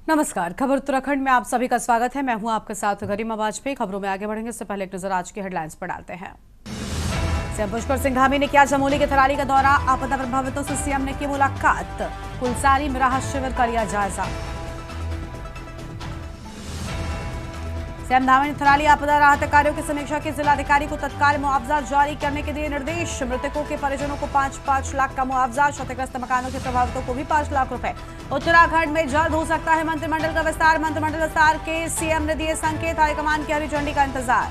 नमस्कार, खबर उत्तराखंड में आप सभी का स्वागत है। मैं हूं आपके साथ गरिमा वाजपेयी। खबरों में आगे बढ़ेंगे इससे पहले एक नजर आज की हेडलाइंस पर डालते हैं। सीएम पुष्कर सिंह धामी ने किया चमोली के थराली का दौरा। आपदा प्रभावितों से सीएम ने की मुलाकात। कुलसारी में राहत शिविर का लिया जायजा। सीएम धामी ने थराली आपदा राहत कार्यों की समीक्षा की। जिलाधिकारी को तत्काल मुआवजा जारी करने के दिए निर्देश। मृतकों के परिजनों को 5-5 लाख का मुआवजा। क्षतिग्रस्त मकानों के प्रभावितों को भी 5 लाख रुपए। उत्तराखंड में जल्द हो सकता है मंत्रिमंडल का विस्तार। मंत्रिमंडल विस्तार के सीएम ने दिए संकेत। हाईकमान की हरी झंडी का इंतजार।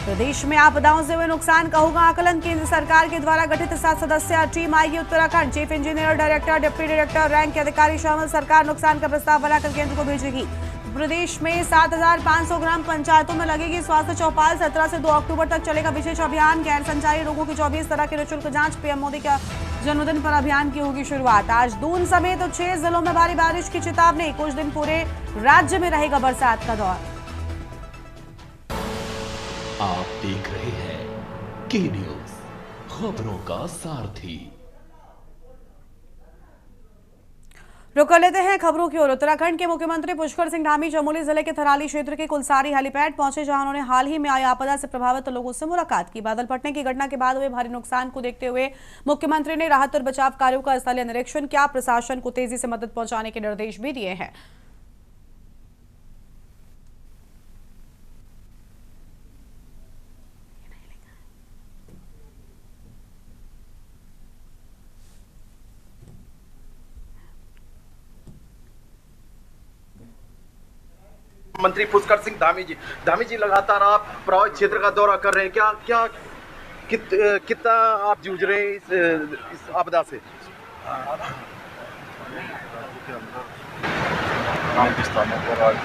प्रदेश में आपदाओं से हुए नुकसान का होगा आकलन। केंद्र सरकार के द्वारा गठित 7 सदस्यीय टीम आएगी Uttarakhand. Chief engineer, director, deputy director rank के अधिकारी शामिल। सरकार नुकसान का प्रस्ताव बनाकर केंद्र को भेजेगी। प्रदेश में 7,500 ग्राम पंचायतों में लगेगी स्वास्थ्य चौपाल। 17 से 2 अक्टूबर तक चलेगा विशेष अभियान। गैर संचारी रोगों की 24 तरह की निःशुल्क जांच। पीएम मोदी का जन्मदिन पर अभियान की होगी शुरुआत। आज दून समेत 6 जिलों में भारी बारिश की चेतावनी। कुछ दिन पूरे राज्य में रहेगा बरसात का दौर। आप देख रहे हैं के न्यूज, खबरों का सारथी। रुक कर लेते हैं खबरों की ओर। उत्तराखंड के मुख्यमंत्री पुष्कर सिंह धामी चमोली जिले के थराली क्षेत्र के कुलसारी हेलीपैड पहुंचे, जहां उन्होंने हाल ही में आई आपदा से प्रभावित लोगों से मुलाकात की। बादल फटने की घटना के बाद हुए भारी नुकसान को देखते हुए मुख्यमंत्री ने राहत और बचाव कार्यों का स्थलीय निरीक्षण किया। प्रशासन को तेजी से मदद पहुंचाने के निर्देश भी दिए हैं। मंत्री पुष्कर सिंह धामी जी लगातार आप प्रभावित क्षेत्र का दौरा कर रहे हैं। क्या कितना आप जूझ रहे हैं इस आपदा से? स्थानों पर आज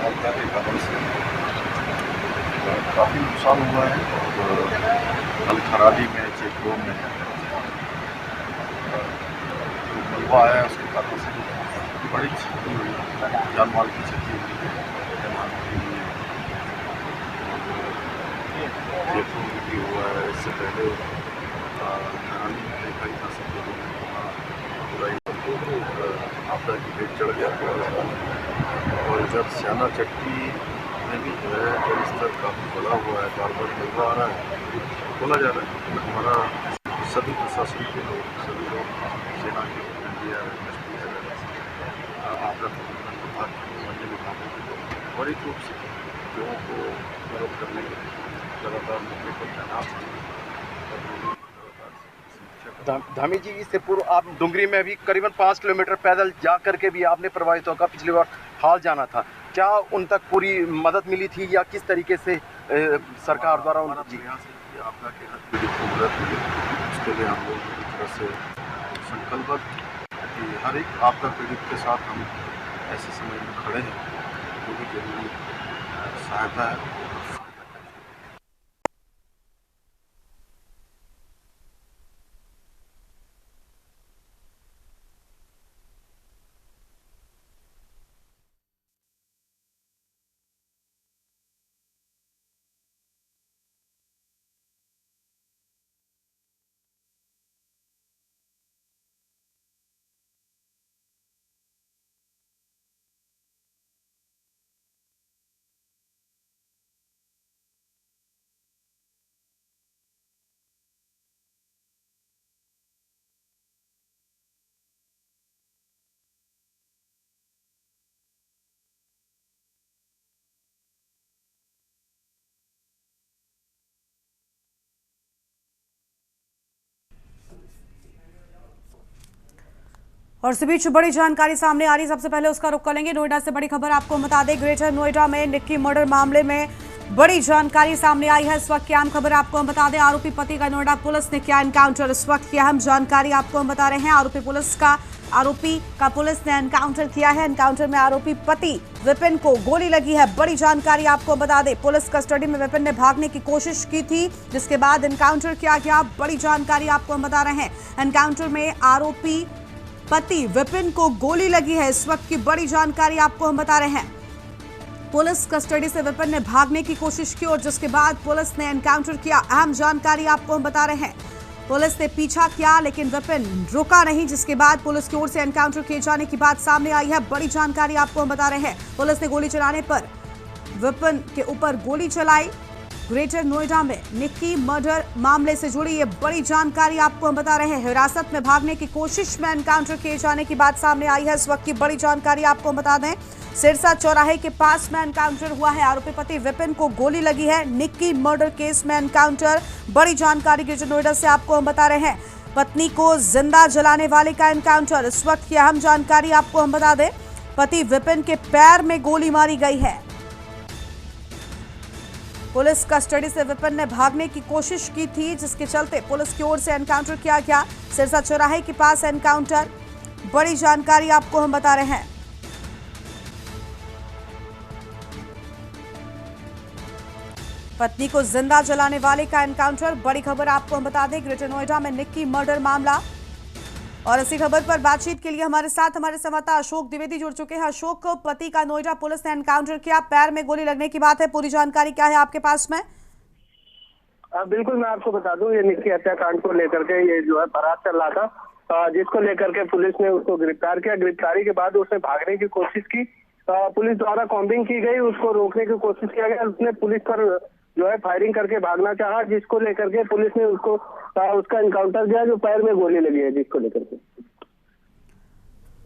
आपदा के कारण से काफ़ी नुकसान हुआ है। कल थराली में चेकरों में मलबा आया, उसके कारण से बड़ी क्षति हुई, जान माल की क्षति हुई है। जयपुर में भी हुआ है। इससे पहले थराली में देखा ही था सब लोगों ने पूरा आपदा की भेंट चढ़ गया था। और इधर श्याना चट्टी में भी जो है जल स्तर काफ़ी बढ़ा हुआ है। बार बार मलबा आ रहा है, बोला जा रहा है। हमारा सभी प्रशासन के लोग, सभी लोग, सेना के आपदा प्रबंधन विभाग के अन्य विभागों के लोग बड़ी रूप से लोगों को मदद करने के लिए लगातार मौके पर तैनात हैं। धामी जी, इससे पूर्व आप डुंगरी में भी करीबन 5 किलोमीटर पैदल जा करके भी आपने प्रभावितों का पिछली बार हाल जाना था। क्या उन तक पूरी मदद मिली थी या किस तरीके से सरकार द्वारा उनका प्रयास है कि आपदा के हर पीड़ित को मदद मिले? उसके लिए हम लोग पूरी तरह से संकल्पबद्ध कि हर एक आपदा पीड़ित के साथ हम ऐसे समय में खड़े हैं। जो भी जरूरी सहायता है और इस बीच बड़ी जानकारी सामने आ रही। सबसे पहले उसका रुख करेंगे नोएडा से। बड़ी खबर आपको बता दें, ग्रेटर नोएडा में निक्की मर्डर मामले में बड़ी जानकारी सामने आई है। इस वक्त की अहम खबर आपको हम बता दें, आरोपी पति का नोएडा पुलिस ने किया एनकाउंटर। इस वक्त की अहम जानकारी आपको हम बता रहे हैं, आरोपी का पुलिस ने एनकाउंटर किया है। एनकाउंटर में आरोपी पति विपिन को गोली लगी है। बड़ी जानकारी आपको बता दें, पुलिस कस्टडी में विपिन ने भागने की कोशिश की थी, जिसके बाद एनकाउंटर किया गया। बड़ी जानकारी आपको हम बता रहे हैं, एनकाउंटर में आरोपी पति विपिन को गोली लगी है। इस वक्त की बड़ी जानकारी आपको हम बता रहे हैं, पुलिस कस्टडी से विपिन ने भागने की कोशिश की और जिसके बाद पुलिस ने एनकाउंटर किया। अहम जानकारी आपको हम बता रहे हैं, पुलिस ने पीछा किया लेकिन विपिन रुका नहीं, जिसके बाद पुलिस की ओर से एनकाउंटर किए जाने की बात सामने आई है। बड़ी जानकारी आपको हम बता रहे हैं। पुलिस ने गोली चलाने पर विपिन के ऊपर गोली चलाई। ग्रेटर नोएडा में निक्की मर्डर मामले से जुड़ी ये बड़ी जानकारी आपको हम बता रहे हैं। हिरासत में भागने की कोशिश में एनकाउंटर किए जाने की बात सामने आई है। इस वक्त की बड़ी जानकारी आपको हम बता दें, सिरसा चौराहे के पास में एनकाउंटर हुआ है। आरोपी पति विपिन को गोली लगी है। निक्की मर्डर केस में एनकाउंटर, बड़ी जानकारी ग्रेटर नोएडा से आपको हम बता रहे हैं। पत्नी को जिंदा जलाने वाले का एनकाउंटर, इस वक्त की अहम जानकारी आपको हम बता दें। पति विपिन के पैर में गोली मारी गई है। पुलिस कस्टडी से विपिन ने भागने की कोशिश की थी, जिसके चलते पुलिस की ओर से एनकाउंटर किया गया। सिरसा चौराहे के पास एनकाउंटर, बड़ी जानकारी आपको हम बता रहे हैं। पत्नी को जिंदा जलाने वाले का एनकाउंटर, बड़ी खबर आपको हम बता दें। ग्रेटर नोएडा में निक्की मर्डर मामला, और इसी खबर पर बातचीत के लिए हमारे साथ हमारे संवाददाता अशोक द्विवेदी जुड़ चुके हैं। अशोक, पति का नोएडा पुलिस ने एनकाउंटर किया, पैर में गोली लगने की बात है, पूरी जानकारी क्या है आपके पास में? बिल्कुल, मैं आपको बता दूं, ये निक्की हत्याकांड को लेकर के ये जो है बारात चल रहा था, जिसको लेकर के पुलिस ने उसको गिरफ्तार किया। गिरफ्तारी के बाद उसने भागने की कोशिश की, पुलिस द्वारा कॉम्बिंग की गई, उसको रोकने की कोशिश किया गया। उसने पुलिस पर जो है फायरिंग करके भागना चाहा, जिसको लेकर के पुलिस ने उसको उसका एनकाउंटर दिया, जो पैर में गोली लगी है, जिसको लेकर के।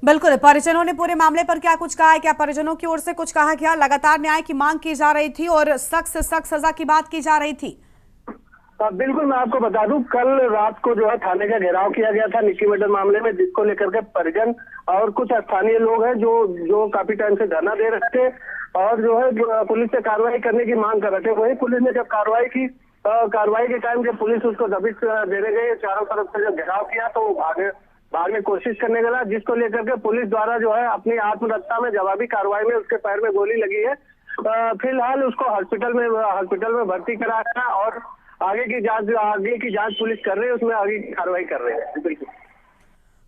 बिल्कुल, परिजनों ने पूरे मामले पर क्या कुछ कहा है? क्या परिजनों की ओर से कुछ कहा गया? लगातार न्याय की मांग की जा रही थी और सख्त से सख्त सजा की बात की जा रही थी। बिल्कुल, मैं आपको बता दूं, कल रात को जो है थाने का घेराव किया गया था निक्की मर्डर मामले में, जिसको लेकर के परिजन और कुछ स्थानीय लोग हैं जो काफी टाइम से धरना दे रहे थे और जो है पुलिस से कार्रवाई करने की मांग कर रहे थे। वही पुलिस ने जब कार्रवाई की, कार्रवाई के टाइम जब पुलिस उसको दबिश देने गई, चारों तरफ से जब घेराव किया तो वो भागने कोशिश करने लगा, जिसको लेकर के पुलिस द्वारा जो है अपनी आत्मरक्षा में जवाबी कार्रवाई में उसके पैर में गोली लगी है। फिलहाल उसको हॉस्पिटल में भर्ती कराया है और आगे की जांच पुलिस कर रही है, उसमें आगे की कार्रवाई कर रहे हैं। बिल्कुल,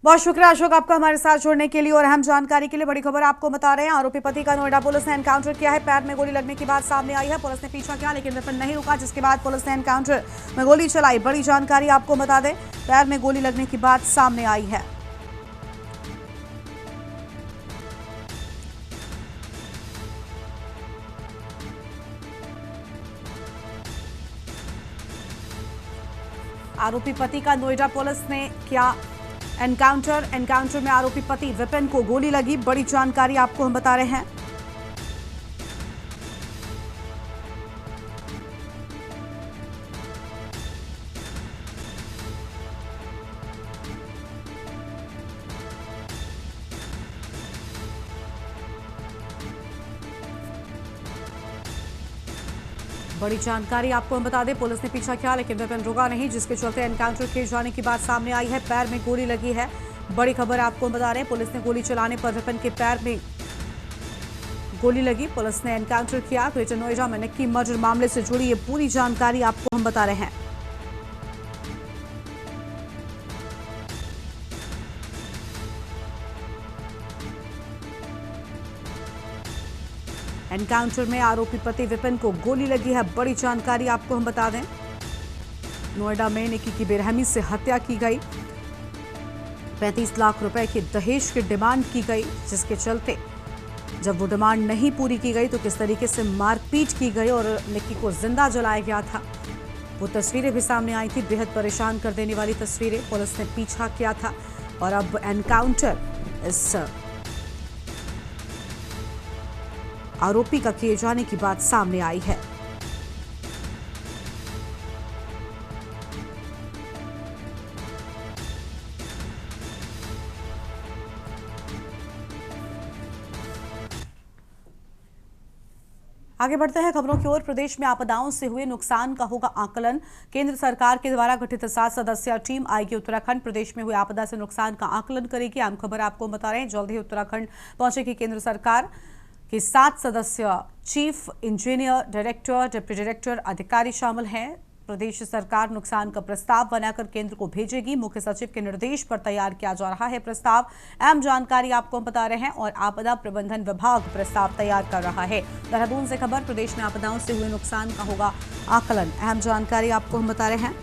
बहुत शुक्रिया अशोक आपका हमारे साथ जुड़ने के लिए और अहम जानकारी के लिए। बड़ी खबर आपको बता रहे हैं, आरोपी पति का नोएडा पुलिस ने एनकाउंटर किया है। पैर में गोली लगने की बात सामने आई है। पुलिस ने पीछा किया लेकिन विपिन नहीं रुका, जिसके बाद पुलिस ने एनकाउंटर में गोली चलाई। बड़ी जानकारी आपको बता दें, पैर में गोली लगने की बात सामने आई है। आरोपी पति का नोएडा पुलिस ने किया एनकाउंटर में आरोपी पति विपिन को गोली लगी। बड़ी जानकारी आपको हम बता रहे हैं। बड़ी जानकारी आपको हम बता दें, पुलिस ने पीछा किया लेकिन विपिन रुका नहीं, जिसके चलते एनकाउंटर किए जाने की बात सामने आई है। पैर में गोली लगी है। बड़ी खबर आपको हम बता रहे हैं, पुलिस ने गोली चलाने पर विपिन के पैर में गोली लगी। पुलिस ने एनकाउंटर किया। ग्रेटर नोएडा में निक्की मर्डर मामले से जुड़ी ये पूरी जानकारी आपको हम बता रहे हैं। एनकाउंटर में आरोपी पति विपिन को गोली लगी है। बड़ी जानकारी आपको हम बता दें, नोएडा में निक्की की बेरहमी से हत्या की गई। 35 लाख रुपए की दहेज की डिमांड की गई, जिसके चलते जब वो डिमांड नहीं पूरी की गई तो किस तरीके से मारपीट की गई और निक्की को जिंदा जलाया गया था। वो तस्वीरें भी सामने आई थी, बेहद परेशान कर देने वाली तस्वीरें। पुलिस ने पीछा किया था और अब एनकाउंटर इस आरोपी का किए जाने की बात सामने आई है। आगे बढ़ते हैं खबरों की ओर। प्रदेश में आपदाओं से हुए नुकसान का होगा आकलन। केंद्र सरकार के द्वारा गठित 7 सदस्यीय टीम आएगी उत्तराखंड। प्रदेश में हुए आपदा से नुकसान का आकलन करेगी। अहम खबर आपको बता रहे हैं, जल्द ही उत्तराखंड पहुंचेगी केंद्र सरकार के 7 सदस्य chief engineer, director, deputy director, अधिकारी शामिल हैं। प्रदेश सरकार नुकसान का प्रस्ताव बनाकर केंद्र को भेजेगी। मुख्य सचिव के निर्देश पर तैयार किया जा रहा है प्रस्ताव। अहम जानकारी आपको बता रहे हैं और आपदा प्रबंधन विभाग प्रस्ताव तैयार कर रहा है। देहरादून से खबर, प्रदेश में आपदाओं से हुए नुकसान का होगा आकलन। अहम जानकारी आपको हम बता रहे हैं।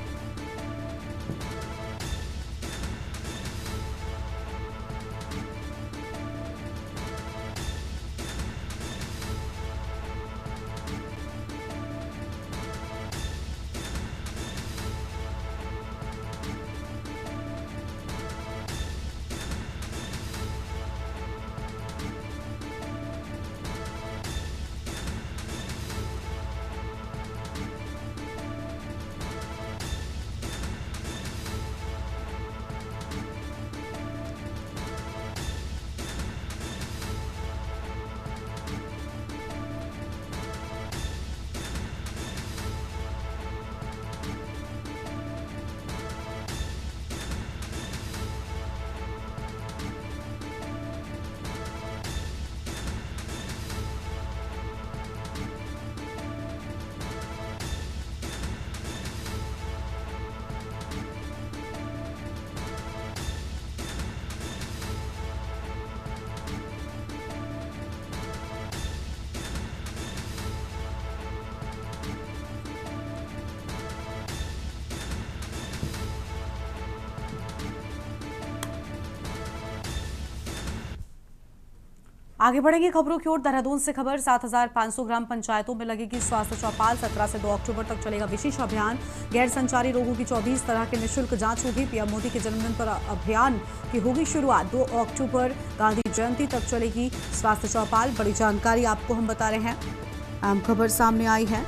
आगे बढ़ेंगे खबरों की ओर। देहरादून से खबर। 7,500 ग्राम पंचायतों में लगेगी स्वास्थ्य चौपाल। 17 से 2 अक्टूबर तक चलेगा विशेष अभियान। गैर संचारी रोगों की 24 तरह की निःशुल्क जांच होगी। पीएम मोदी के जन्मदिन पर अभियान की होगी शुरुआत। 2 अक्टूबर गांधी जयंती तक चलेगी स्वास्थ्य चौपाल। बड़ी जानकारी आपको हम बता रहे हैं, अहम खबर सामने आई है।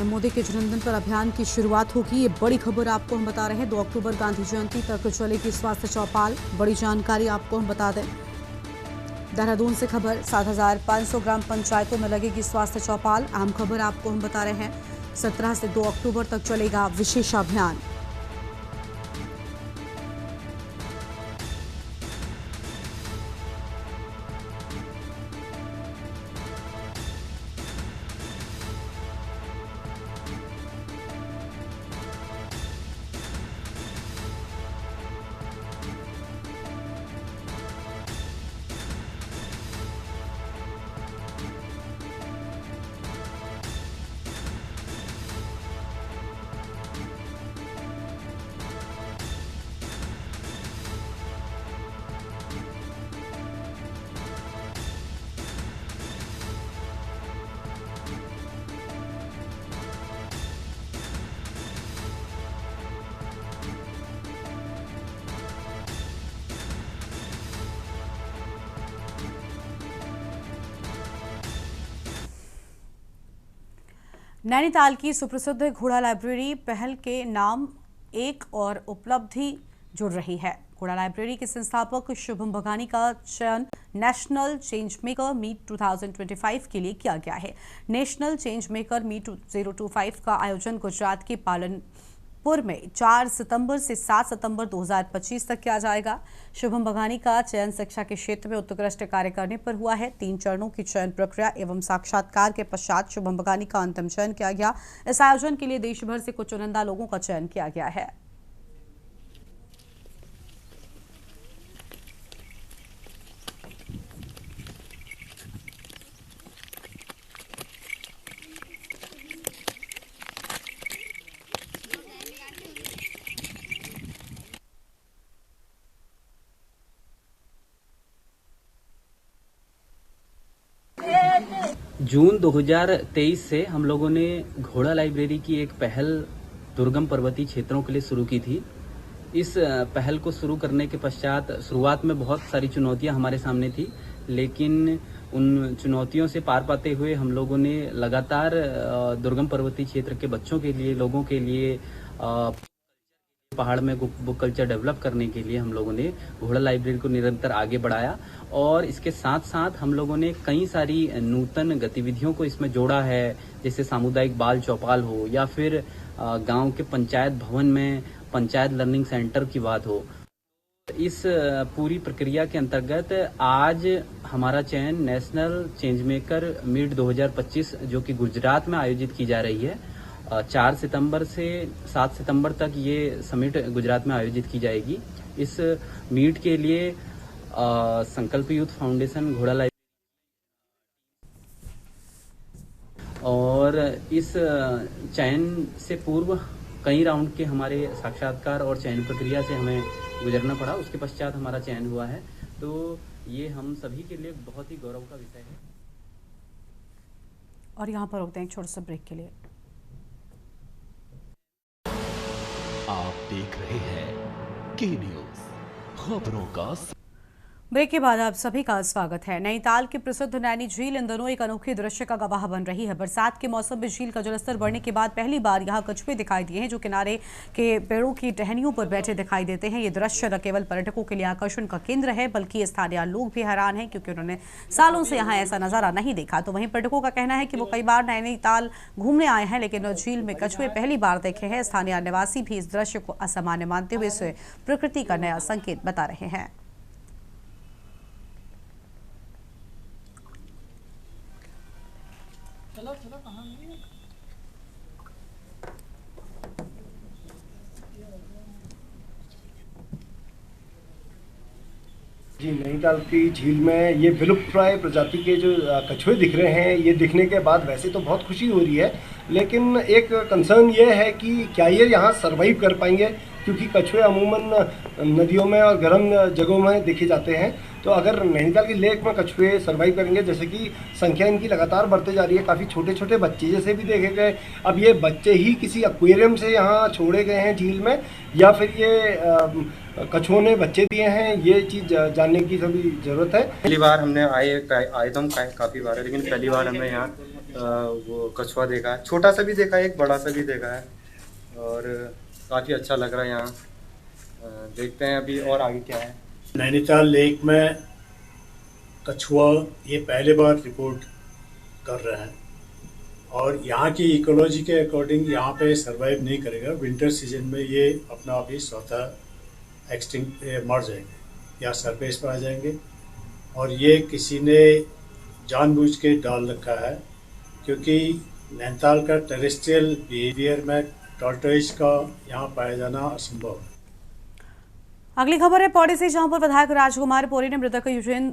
मोदी के जन्मदिन पर अभियान की शुरुआत होगी। ये बड़ी खबर आपको हम बता रहे हैं। 2 अक्टूबर गांधी जयंती तक चलेगी स्वास्थ्य चौपाल। बड़ी जानकारी आपको हम बता दें। देहरादून से खबर। 7,500 ग्राम पंचायतों में लगेगी स्वास्थ्य चौपाल। अहम खबर आपको हम बता रहे हैं। 17 से 2 अक्टूबर तक चलेगा विशेष अभियान। नैनीताल की सुप्रसिद्ध घोड़ा लाइब्रेरी पहल के नाम एक और उपलब्धि जुड़ रही है। घोड़ा लाइब्रेरी के संस्थापक शुभम बघानी का चयन नेशनल चेंज मेकर मीट 2025 के लिए किया गया है। नेशनल चेंज मेकर मीट 2025 का आयोजन गुजरात के पालनपुर में 4 सितंबर से 7 सितंबर 2025 तक किया जाएगा। शुभम बघानी का चयन शिक्षा के क्षेत्र में उत्कृष्ट कार्य करने पर हुआ है। 3 चरणों की चयन प्रक्रिया एवं साक्षात्कार के पश्चात शुभम बघानी का अंतिम चयन किया गया। इस आयोजन के लिए देश भर से कुछ चुनिंदा लोगों का चयन किया गया है। जून 2023 से हम लोगों ने घोड़ा लाइब्रेरी की एक पहल दुर्गम पर्वतीय क्षेत्रों के लिए शुरू की थी। इस पहल को शुरू करने के पश्चात शुरुआत में बहुत सारी चुनौतियां हमारे सामने थी, लेकिन उन चुनौतियों से पार पाते हुए हम लोगों ने लगातार दुर्गम पर्वतीय क्षेत्र के बच्चों के लिए, लोगों के लिए, पहाड़ में बुक कल्चर डेवलप करने के लिए हम लोगों ने घोड़ा लाइब्रेरी को निरंतर आगे बढ़ाया। और इसके साथ साथ हम लोगों ने कई सारी नूतन गतिविधियों को इसमें जोड़ा है, जैसे सामुदायिक बाल चौपाल हो या फिर गांव के पंचायत भवन में पंचायत लर्निंग सेंटर की बात हो। इस पूरी प्रक्रिया के अंतर्गत आज हमारा चयन नेशनल चेंज मेकर मीट 2025 जो कि गुजरात में आयोजित की जा रही है, 4 सितंबर से 7 सितंबर तक ये समिट गुजरात में आयोजित की जाएगी। इस मीट के लिए संकल्प यूथ फाउंडेशन घोड़ा लाइब्रेरी और इस चयन से पूर्व कई राउंड के हमारे साक्षात्कार और चयन प्रक्रिया से हमें गुजरना पड़ा। उसके पश्चात हमारा चयन हुआ है, तो ये हम सभी के लिए बहुत ही गौरव का विषय है। और यहाँ पर रुकते हैं एक छोटे से ब्रेक के लिए। आप देख रहे हैं के न्यूज, खबरों का। ब्रेक के बाद आप सभी का स्वागत है। नैनीताल की प्रसिद्ध नैनी झील इन दिनों एक अनोखे दृश्य का गवाह बन रही है। बरसात के मौसम में झील का जलस्तर बढ़ने के बाद पहली बार यहां कछुए दिखाई दिए हैं, जो किनारे के पेड़ों की टहनियों पर बैठे दिखाई देते हैं। ये दृश्य न केवल पर्यटकों के लिए आकर्षण का केंद्र है, बल्कि स्थानीय लोग भी हैरान हैं, क्योंकि उन्होंने सालों से यहाँ ऐसा नजारा नहीं देखा। तो वहीं पर्यटकों का कहना है कि वो कई बार नैनीताल घूमने आए हैं, लेकिन झील में कछुए पहली बार देखे हैं। स्थानीय निवासी भी इस दृश्य को असामान्य मानते हुए इसे प्रकृति का नया संकेत बता रहे हैं। चलो चलो कहाँ जी, नैनीताल की झील में ये विलुप्तप्राय प्रजाति के जो कछुए दिख रहे हैं, ये दिखने के बाद वैसे तो बहुत खुशी हो रही है, लेकिन एक कंसर्न ये है कि क्या ये यहाँ सरवाइव कर पाएंगे, क्योंकि कछुए अमूमन नदियों में और गर्म जगहों में देखे जाते हैं। तो अगर नैनीताल की लेक में कछुए सरवाइव करेंगे, जैसे कि संख्या इनकी लगातार बढ़ते जा रही है, काफ़ी छोटे छोटे बच्चे जैसे भी देखे गए, अब ये बच्चे ही किसी एक्वेरियम से यहाँ छोड़े गए हैं झील में, या फिर ये कछुओं ने बच्चे दिए हैं, ये चीज़ जानने की सभी ज़रूरत है। पहली बार हमने आए तो हम काफ़ी बार है, लेकिन पहली बार हमने यहाँ वो कछुआ देखा है। छोटा सा भी देखा है, एक बड़ा सा भी देखा है, और काफ़ी अच्छा लग रहा है यहाँ। देखते हैं अभी और आगे क्या है। नैनीताल लेक में कछुआ ये पहली बार रिपोर्ट कर रहा है, और यहाँ की इकोलॉजी के अकॉर्डिंग यहाँ पे सरवाइव नहीं करेगा। विंटर सीजन में ये अपना आप ही स्वतः एक्सटिंक्ट मर जाएंगे या सरफेस पर आ जाएंगे, और ये किसी ने जानबूझ के डाल रखा है, क्योंकि नैनीताल का टेरेस्ट्रियल बिहेवियर में टॉर्टोइज का यहाँ पाया जाना असंभव है। अगली खबर है पौड़ी से, जहां पर विधायक राजकुमार पौड़ी ने मृतक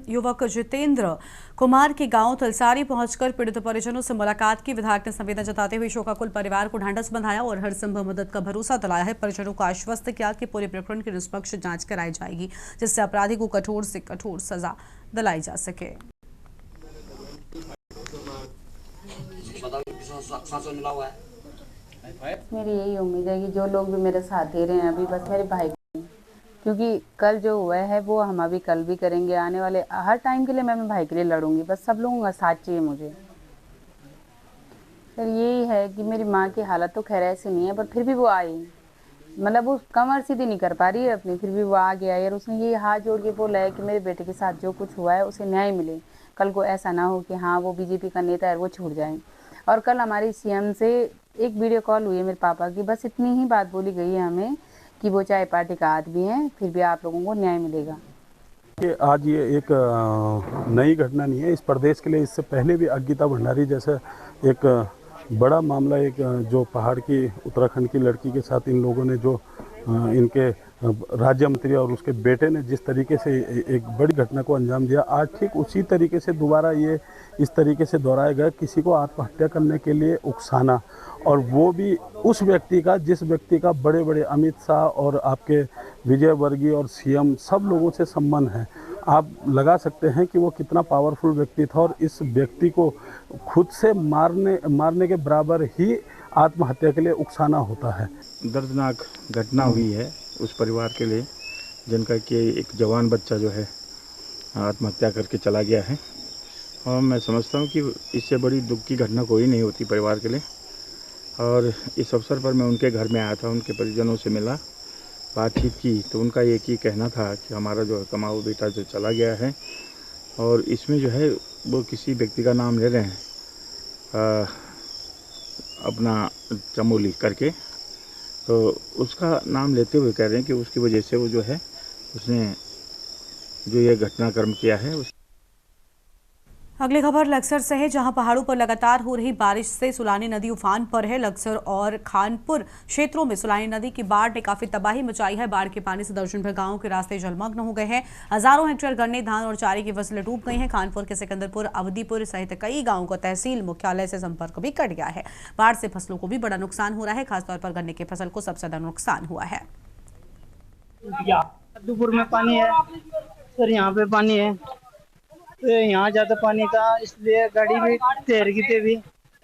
युवक जितेंद्र कुमार के गांव तलसारी पहुंचकर पीड़ित परिजनों से मुलाकात की। विधायक ने संवेदना जताते हुए शोकाकुल परिवार को ढांढस बंधाया और हर संभव मदद का भरोसा दिलाया है। परिजनों को आश्वस्त किया कि पूरे प्रकरण की निष्पक्ष जांच कराई जाएगी, जिससे अपराधी को कठोर से कठोर सजा दिलाई जा सके। मेरी यही उम्मीद है कि जो लोग भी मेरे साथ दे रहे हैं अभी, बस मेरे भाई, क्योंकि कल जो हुआ है वो हम अभी कल भी करेंगे। आने वाले हर टाइम के लिए मैं अपने भाई के लिए लड़ूंगी, बस सब लोगों का साथ चाहिए मुझे। सर यही है कि मेरी माँ की हालत तो खैर ऐसी नहीं है, पर फिर भी वो आई, मतलब वो कमर सीधी नहीं कर पा रही है अपनी, फिर भी वो आ गया और उसने ये हाथ जोड़ के बोला है कि मेरे बेटे के साथ जो कुछ हुआ है उसे न्याय मिले। कल को ऐसा ना हो कि हाँ वो बीजेपी का नेता है वो छूट जाए। और कल हमारी सीएम से एक वीडियो कॉल हुई है मेरे पापा की, बस इतनी ही बात बोली गई है हमें कि वो चाहे पार्टी का आदमी है, फिर भी आप लोगों को न्याय मिलेगा। कि आज ये एक नई घटना नहीं है इस प्रदेश के लिए। इससे पहले भी अंकिता भंडारी जैसा एक बड़ा मामला, एक जो पहाड़ की उत्तराखंड की लड़की के साथ इन लोगों ने जो इनके राज्य मंत्री और उसके बेटे ने जिस तरीके से एक बड़ी घटना को अंजाम दिया, आज ठीक उसी तरीके से दोबारा ये इस तरीके से दोहराया गया, किसी को आत्महत्या करने के लिए उकसाना, और वो भी उस व्यक्ति का जिस व्यक्ति का बड़े बड़े अमित शाह और आपके विजय वर्गीय और सीएम सब लोगों से संबंध है। आप लगा सकते हैं कि वो कितना पावरफुल व्यक्ति था, और इस व्यक्ति को खुद से मारने के बराबर ही आत्महत्या के लिए उकसाना होता है। दर्दनाक घटना हुई है उस परिवार के लिए जिनका कि एक जवान बच्चा जो है आत्महत्या करके चला गया है, और मैं समझता हूँ कि इससे बड़ी दुख की घटना कोई नहीं होती परिवार के लिए। और इस अवसर पर मैं उनके घर में आया था, उनके परिजनों से मिला, बातचीत की, तो उनका एक ही कहना था कि हमारा जो कमाऊ बेटा जो चला गया है, और इसमें जो है वो किसी व्यक्ति का नाम ले रहे हैं अपना चमोली करके, तो उसका नाम लेते हुए कह रहे हैं कि उसकी वजह से वो जो है उसने जो ये घटनाक्रम किया है। अगली खबर लक्सर से है, जहां पहाड़ों पर लगातार हो रही बारिश से सुलानी नदी उफान पर है। लक्सर और खानपुर क्षेत्रों में सुलानी नदी की बाढ़ ने काफी तबाही मचाई है। बाढ़ के पानी से दर्जन भर गांवों के रास्ते जलमग्न हो गए हैं। हजारों हेक्टेयर गन्ने, धान और चारे की फसलें डूब गई हैं। खानपुर के सिकंदरपुर, अवधीपुर सहित कई गांवों का तहसील मुख्यालय से संपर्क भी कट गया है। बाढ़ से फसलों को भी बड़ा नुकसान हो रहा है, खासतौर पर गन्ने की फसल को सबसे ज्यादा नुकसान हुआ है। अवधीपुर में पानी है सर, यहाँ पे पानी है, तो यहाँ ज्यादा पानी था इसलिए गाड़ी भी तैर गई थी। भी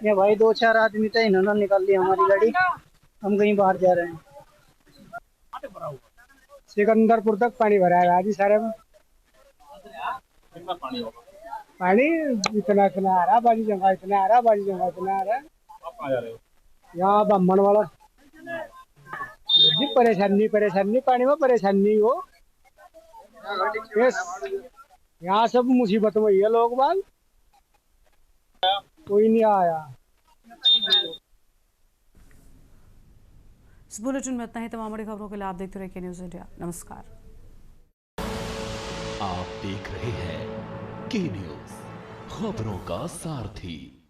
ये भाई 2-4 आदमी थे, इन्होंने निकाल ली हमारी गाड़ी, हम कहीं बाहर जा रहे हैं। सिकंदरपुर तक पानी भरा है आज सारे में। पानी इतना आ रहा, बाजी जंगा इतना आ रहा, बाजी जंगा इतना आ रहा है। यहाँ ब्राह्मण वाला परेशानी पानी में परेशानी हो, यहाँ सब मुसीबत में है। लोग बाल कोई नहीं आया। इस बुलेटिन में इतना ही। तमाम बड़ी खबरों के लिए आप देखते रहिए न्यूज़ इंडिया। नमस्कार। आप देख रहे हैं के न्यूज़, खबरों का सारथी।